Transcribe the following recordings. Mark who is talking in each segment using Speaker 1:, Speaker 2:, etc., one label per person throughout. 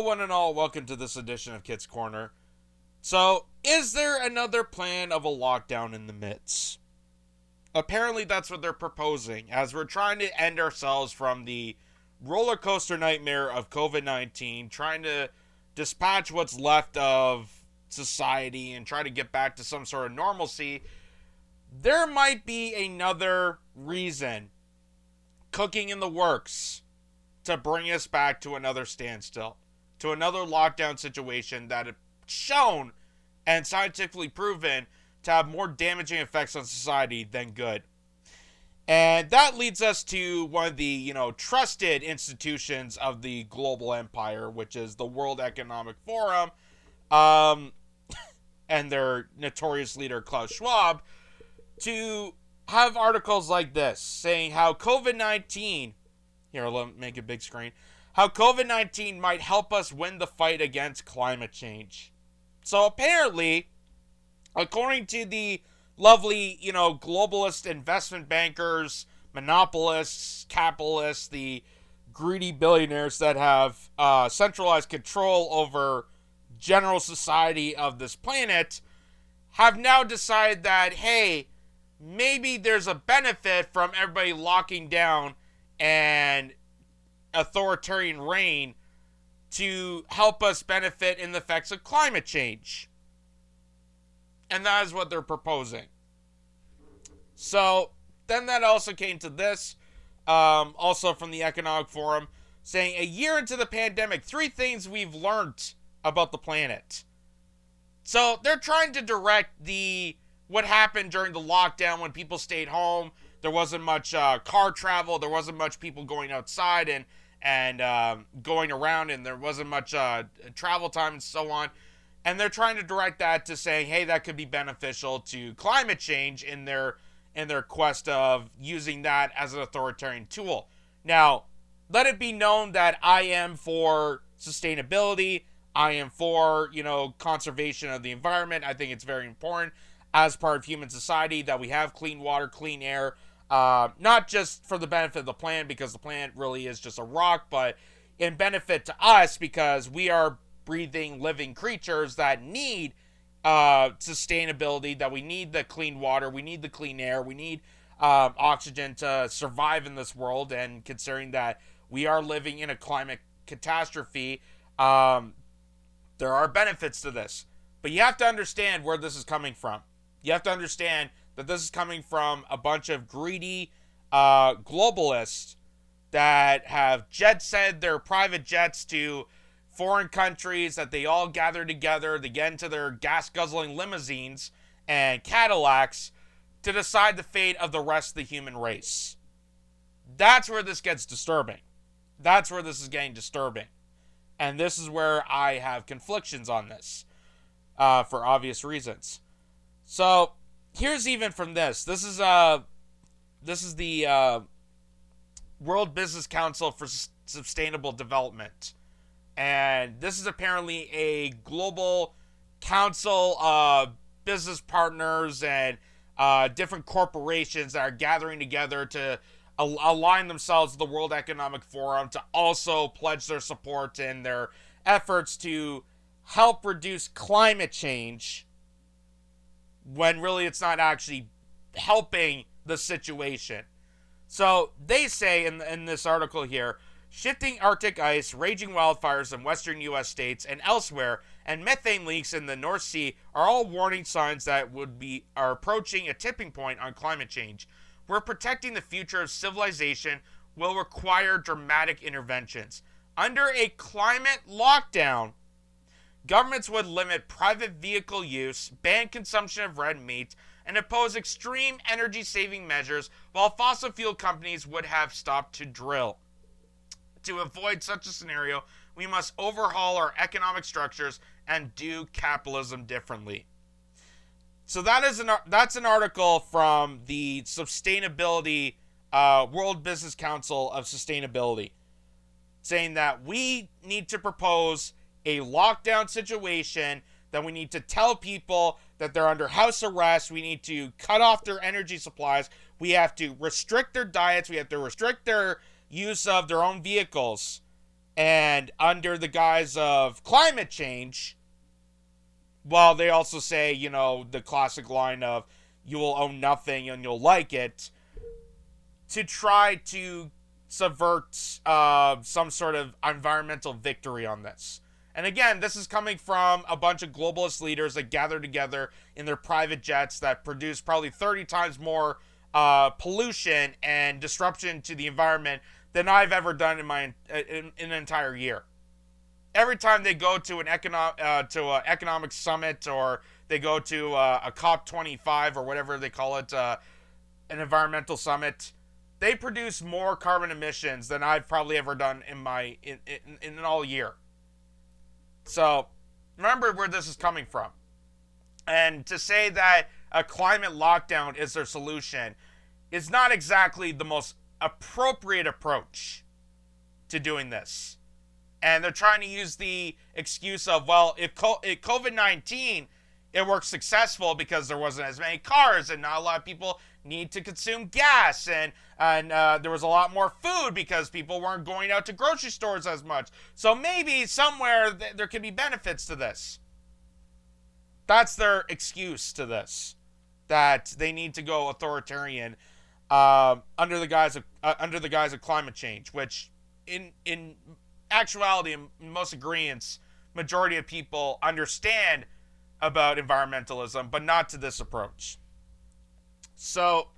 Speaker 1: one and all, welcome to this edition of Kitz Corner. So, is there another plan of a lockdown in the midst? Apparently that's what they're proposing, as we're trying to end ourselves from the roller coaster nightmare of COVID-19, trying to dispatch what's left of society and try to get back to some sort of normalcy. There might be another reason cooking in the works to bring us back to another standstill, to another lockdown situation that is shown and scientifically proven to have more damaging effects on society than good. And that leads us to one of the, trusted institutions of the global empire, which is the World Economic Forum, and their notorious leader, Klaus Schwab, to have articles like this saying how COVID-19, here, let me make a big screen, how COVID-19 might help us win the fight against climate change. So apparently, according to the lovely, globalist investment bankers, monopolists, capitalists, the greedy billionaires that have centralized control over general society of this planet, have now decided that, hey, maybe there's a benefit from everybody locking down and authoritarian reign to help us benefit in the effects of climate change. And that is what they're proposing. So, then that also came to this, also from the Economic Forum, saying, a year into the pandemic, 3 things we've learned about the planet. So, they're trying to direct what happened during the lockdown when people stayed home. There wasn't much car travel, there wasn't much people going outside and going around, and there wasn't much travel time and so on. And they're trying to direct that to saying, hey, that could be beneficial to climate change in their quest of using that as an authoritarian tool. Now, let it be known that I am for sustainability. I am for, conservation of the environment. I think it's very important as part of human society that we have clean water, clean air, not just for the benefit of the planet, because the planet really is just a rock, but in benefit to us because we are breathing living creatures that need sustainability, that we need the clean water, we need the clean air, we need oxygen to survive in this world. And considering that we are living in a climate catastrophe, there are benefits to this. But you have to understand where this is coming from. You have to understand that this is coming from a bunch of greedy globalists that have jet-set their private jets to foreign countries, that they all gather together, they get into their gas-guzzling limousines and Cadillacs to decide the fate of the rest of the human race. That's where this gets disturbing. That's where this is getting disturbing. And this is where I have conflictions on this, for obvious reasons. So, here's even from this. This is the World Business Council for Sustainable Development. And this is apparently a global council of business partners and different corporations that are gathering together to align themselves with the World Economic Forum to also pledge their support in their efforts to help reduce climate change, when really it's not actually helping the situation. So they say in this article here, shifting Arctic ice, raging wildfires in western U.S. states and elsewhere, and methane leaks in the North Sea are all warning signs that are approaching a tipping point on climate change, where protecting the future of civilization will require dramatic interventions. Under a climate lockdown, governments would limit private vehicle use, ban consumption of red meat, and impose extreme energy-saving measures, while fossil fuel companies would have stopped to drill. To avoid such a scenario, we must overhaul our economic structures and do capitalism differently. So that's an article from the Sustainability World Business Council of Sustainability, saying that we need to propose a lockdown situation, that we need to tell people that they're under house arrest, we need to cut off their energy supplies, we have to restrict their diets, we have to restrict their use of their own vehicles, And under the guise of climate change, well, they also say, the classic line of, you will own nothing and you'll like it, to try to subvert some sort of environmental victory on this. And again, this is coming from a bunch of globalist leaders that gather together in their private jets that produce probably 30 times more pollution and disruption to the environment than I've ever done in an entire year. Every time they go to an economic summit, or they go to a COP25 or whatever they call it, an environmental summit, they produce more carbon emissions than I've probably ever done in an all year. So remember where this is coming from. And to say that a climate lockdown is their solution is not exactly the most appropriate approach to doing this. And they're trying to use the excuse of, well, if COVID-19, it worked successful because there wasn't as many cars and not a lot of people need to consume gas, and there was a lot more food because people weren't going out to grocery stores as much. So maybe somewhere there could be benefits to this. That's their excuse to this, that they need to go authoritarian under the guise of climate change, which in actuality, in most agreements, majority of people understand about environmentalism, but not to this approach. So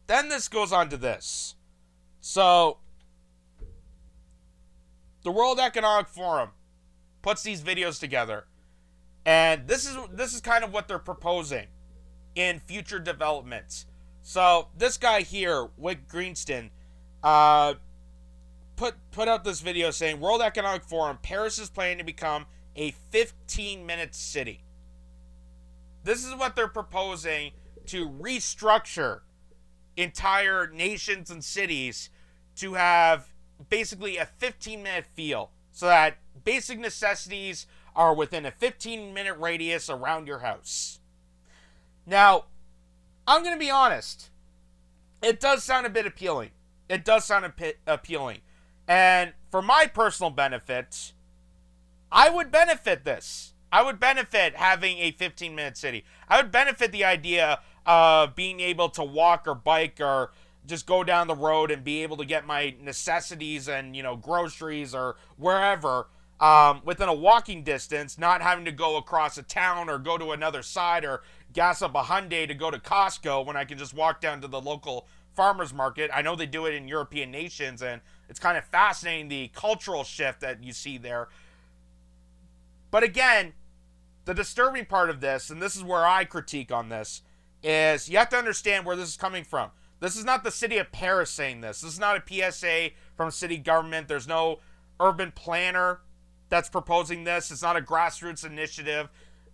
Speaker 1: then this goes on to this. So the World Economic Forum puts these videos together, and this is kind of what they're proposing in future developments. So this guy here, Wick Greenston, put out this video saying, World Economic Forum, Paris is planning to become a 15-minute city. This is what they're proposing, to restructure entire nations and cities to have basically a 15-minute feel, so that basic necessities are within a 15-minute radius around your house. Now, I'm going to be honest. It does sound a bit appealing. It does sound appealing. And for my personal benefit, I would benefit this. I would benefit having a 15-minute city. I would benefit the idea of being able to walk or bike or just go down the road and be able to get my necessities and, groceries or wherever within a walking distance, not having to go across a town or go to another side or gas up a Hyundai to go to Costco when I can just walk down to the local farmer's market. I know they do it in European nations, and it's kind of fascinating, the cultural shift that you see there. But again, the disturbing part of this, and this is where I critique on this, is you have to understand where this is coming from. This is not the city of Paris saying this. This is not a PSA from city government. There's no urban planner that's proposing this. It's not a grassroots initiative.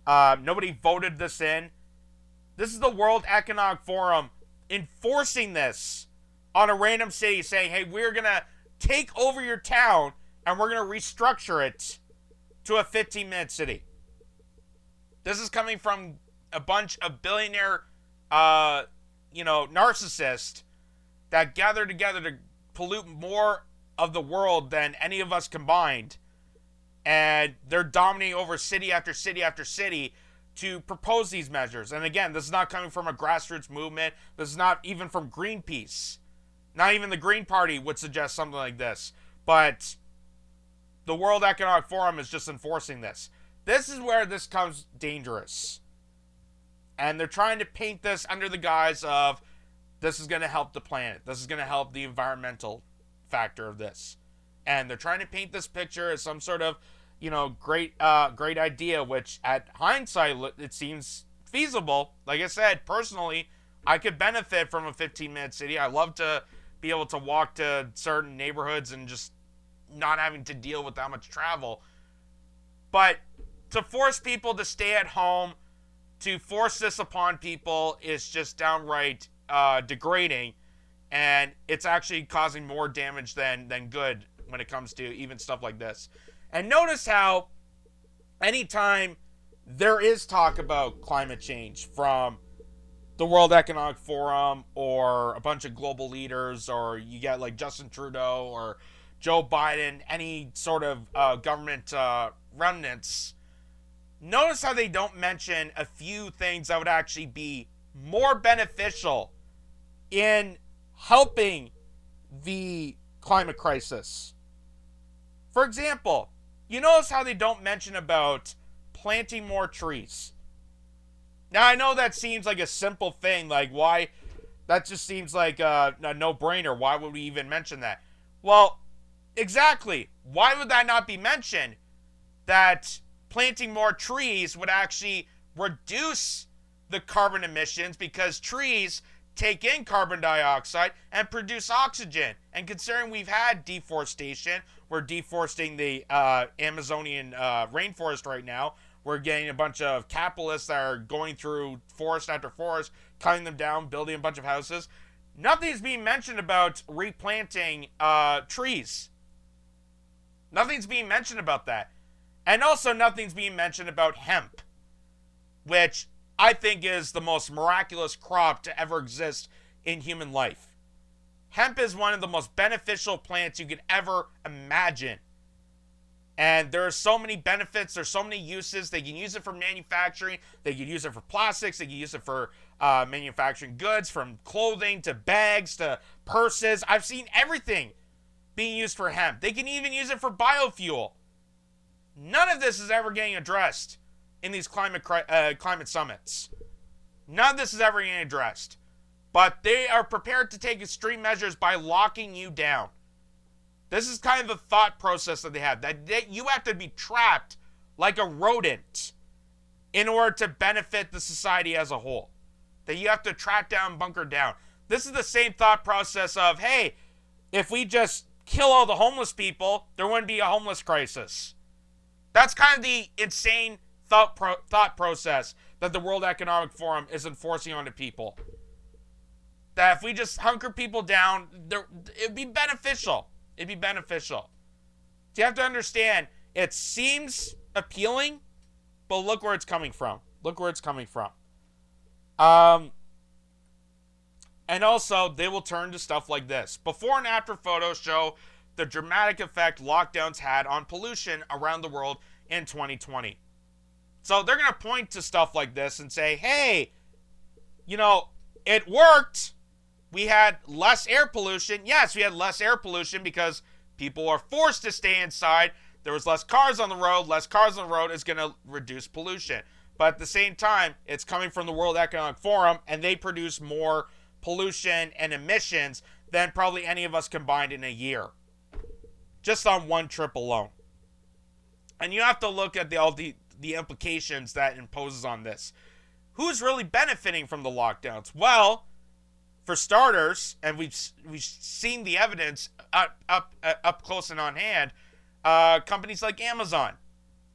Speaker 1: Nobody voted this in. This is the World Economic Forum enforcing this on a random city, saying, hey, we're going to take over your town and we're going to restructure it to a 15-minute city. This is coming from a bunch of billionaire, narcissists that gather together to pollute more of the world than any of us combined. And they're dominating over city after city after city to propose these measures. And again, this is not coming from a grassroots movement. This is not even from Greenpeace. Not even the Green Party would suggest something like this. But the World Economic Forum is just enforcing this. This is where this becomes dangerous. And they're trying to paint this under the guise of, this is going to help the planet. This is going to help the environmental factor of this. And they're trying to paint this picture as some sort of, great idea, which at hindsight, it seems feasible. Like I said, personally, I could benefit from a 15-minute city. I love to be able to walk to certain neighborhoods and just not having to deal with that much travel. But to force people to stay at home, to force this upon people, is just downright degrading, and it's actually causing more damage than good when it comes to even stuff like this. And notice how anytime there is talk about climate change from the World Economic Forum or a bunch of global leaders, or you get like Justin Trudeau or Joe Biden, any sort of government remnants, notice how they don't mention a few things that would actually be more beneficial in helping the climate crisis. For example, you notice how they don't mention about planting more trees. Now, I know that seems like a simple thing, like why, that just seems like a no-brainer. Why would we even mention that? Well, exactly. Why would that not be mentioned? That planting more trees would actually reduce the carbon emissions because trees take in carbon dioxide and produce oxygen. And considering we've had deforestation, we're deforesting the Amazonian rainforest right now. We're getting a bunch of capitalists that are going through forest after forest, cutting them down, building a bunch of houses. Nothing's being mentioned about replanting trees. Nothing's being mentioned about that. And also nothing's being mentioned about hemp, which I think is the most miraculous crop to ever exist in human life. Hemp is one of the most beneficial plants you could ever imagine. And there are so many benefits, there's so many uses. They can use it for manufacturing, they can use it for plastics, they can use it for manufacturing goods, from clothing to bags to purses. I've seen everything being used for hemp. They can even use it for biofuel. None of this is ever getting addressed in these climate summits. None of this is ever getting addressed. But they are prepared to take extreme measures by locking you down. This is kind of the thought process that they have. That you have to be trapped like a rodent in order to benefit the society as a whole. That you have to trap down, bunker down. This is the same thought process of, hey, if we just kill all the homeless people, there wouldn't be a homeless crisis. That's kind of the insane thought process that the World Economic Forum is enforcing onto people. That if we just hunker people down, it'd be beneficial. It'd be beneficial. So you have to understand, it seems appealing, but look where it's coming from. Look where it's coming from. And also, they will turn to stuff like this. Before and after photos show the dramatic effect lockdowns had on pollution around the world in 2020. So they're going to point to stuff like this and say, hey, you know, it worked. We had less air pollution. Yes, we had less air pollution because people are forced to stay inside. There was less cars on the road. Less cars on the road is going to reduce pollution. But at the same time, it's coming from the World Economic Forum, and they produce more pollution and emissions than probably any of us combined in a year. Just on one trip alone. And you have to look at all the implications that imposes on this. Who's really benefiting from the lockdowns? Well, for starters, and we've seen the evidence up close and on hand, companies like Amazon,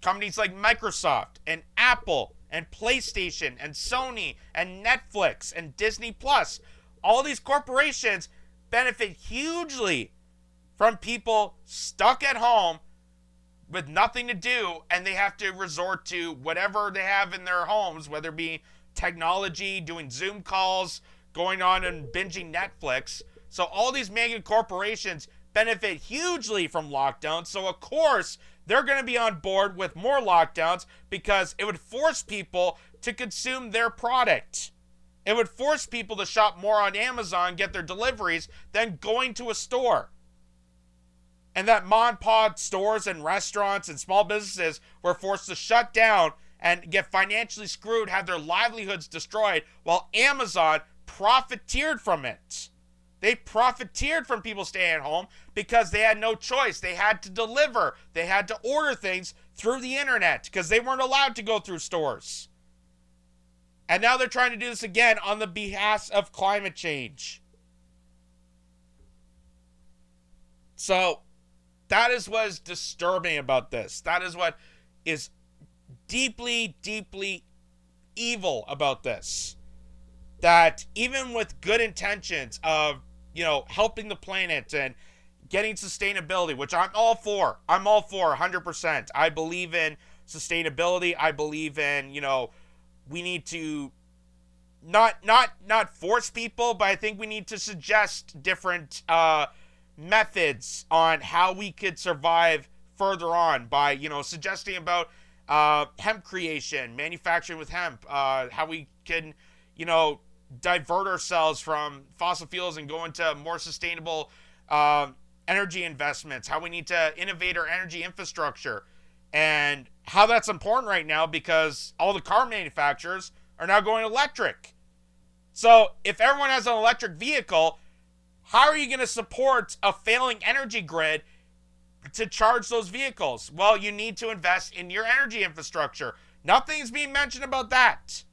Speaker 1: companies like Microsoft and Apple and PlayStation and Sony and Netflix and Disney Plus, all these corporations benefit hugely from people stuck at home with nothing to do, and they have to resort to whatever they have in their homes, whether it be technology, doing Zoom calls, going on and binging Netflix. So all these mega corporations benefit hugely from lockdowns. So of course, they're going to be on board with more lockdowns because it would force people to consume their product. It would force people to shop more on Amazon, get their deliveries, than going to a store. And that mom and pop stores and restaurants and small businesses were forced to shut down and get financially screwed, have their livelihoods destroyed, while Amazon profiteered from it. They profiteered from people staying at home because they had no choice. They had to deliver. They had to order things through the internet because they weren't allowed to go through stores. And now they're trying to do this again on the behest of climate change. So that is what is disturbing about this. That is what is deeply, deeply evil about this. That even with good intentions of, helping the planet and getting sustainability, which I'm all for 100%. I believe in sustainability. I believe in, we need to not force people, but I think we need to suggest different methods on how we could survive further on by, suggesting about hemp creation, manufacturing with hemp, how we can, divert ourselves from fossil fuels and go into more sustainable energy investments, how we need to innovate our energy infrastructure, and how that's important right now because all the car manufacturers are now going electric. So if everyone has an electric vehicle, how are you going to support a failing energy grid to charge those vehicles? Well, you need to invest in your energy infrastructure. Nothing's being mentioned about that.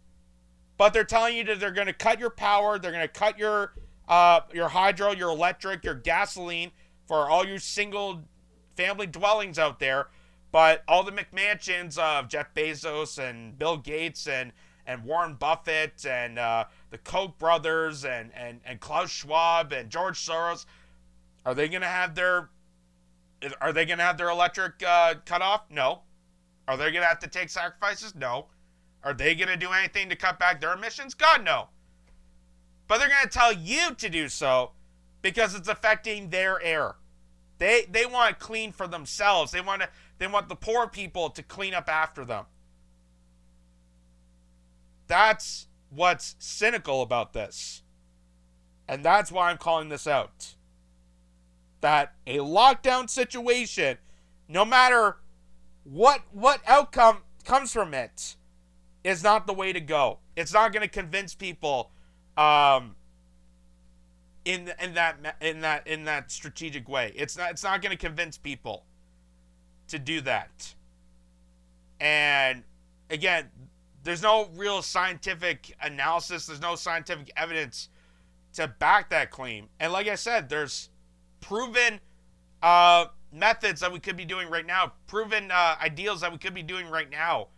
Speaker 1: But they're telling you that they're going to cut your power, they're going to cut your hydro, your electric, your gasoline for all your single family dwellings out there. But all the McMansions of Jeff Bezos and Bill Gates and Warren Buffett and the Koch brothers and Klaus Schwab and George Soros, are they going to have their electric cut off? No. Are they going to have to take sacrifices? No. Are they going to do anything to cut back their emissions? God, no. But they're going to tell you to do so because it's affecting their air. They want clean for themselves. They want the poor people to clean up after them. That's what's cynical about this. And that's why I'm calling this out. That a lockdown situation, no matter what outcome comes from it, is not the way to go. It's not going to convince people in that strategic way. It's not going to convince people to do that. And again, there's no real scientific analysis. There's no scientific evidence to back that claim. And like I said, there's proven methods that we could be doing right now, proven ideals that we could be doing right now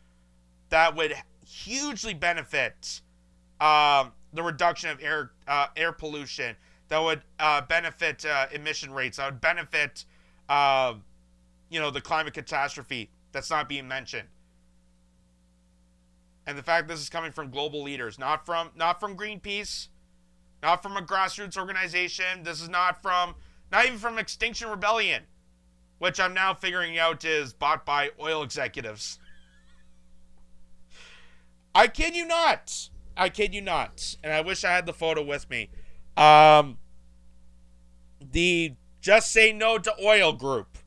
Speaker 1: that would hugely benefit the reduction of air pollution, that would benefit emission rates, that would benefit the climate catastrophe that's not being mentioned. And the fact this is coming from global leaders, not from Greenpeace, not from a grassroots organization. This is not even from Extinction Rebellion, which I'm now figuring out is bought by oil executives. I kid you not. And I wish I had the photo with me. The Just Say No to Oil group.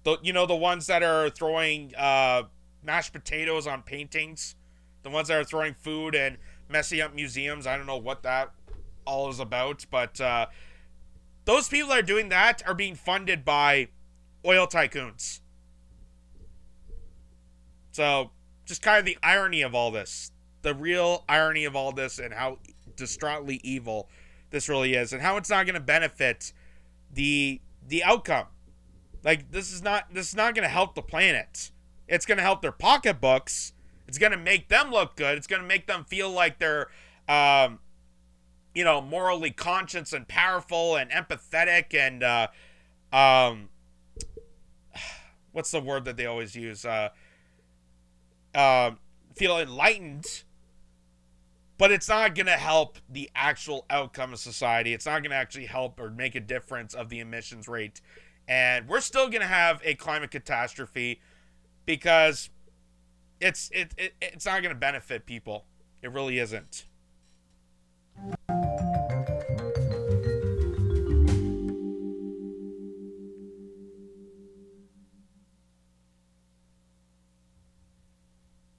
Speaker 1: The ones that are throwing mashed potatoes on paintings. The ones that are throwing food and messing up museums. I don't know what that all is about. But those people that are doing that are being funded by oil tycoons. So, just kind of the irony of all this. The real irony of all this and how distraughtly evil this really is. And how it's not going to benefit the outcome. Like, this is not going to help the planet. It's going to help their pocketbooks. It's going to make them look good. It's going to make them feel like they're, morally conscious and powerful and empathetic and, what's the word that they always use? Feel enlightened. But it's not going to help the actual outcome of society. It's not going to actually help or make a difference of the emissions rate. And we're still going to have a climate catastrophe because it's not going to benefit people. It really isn't.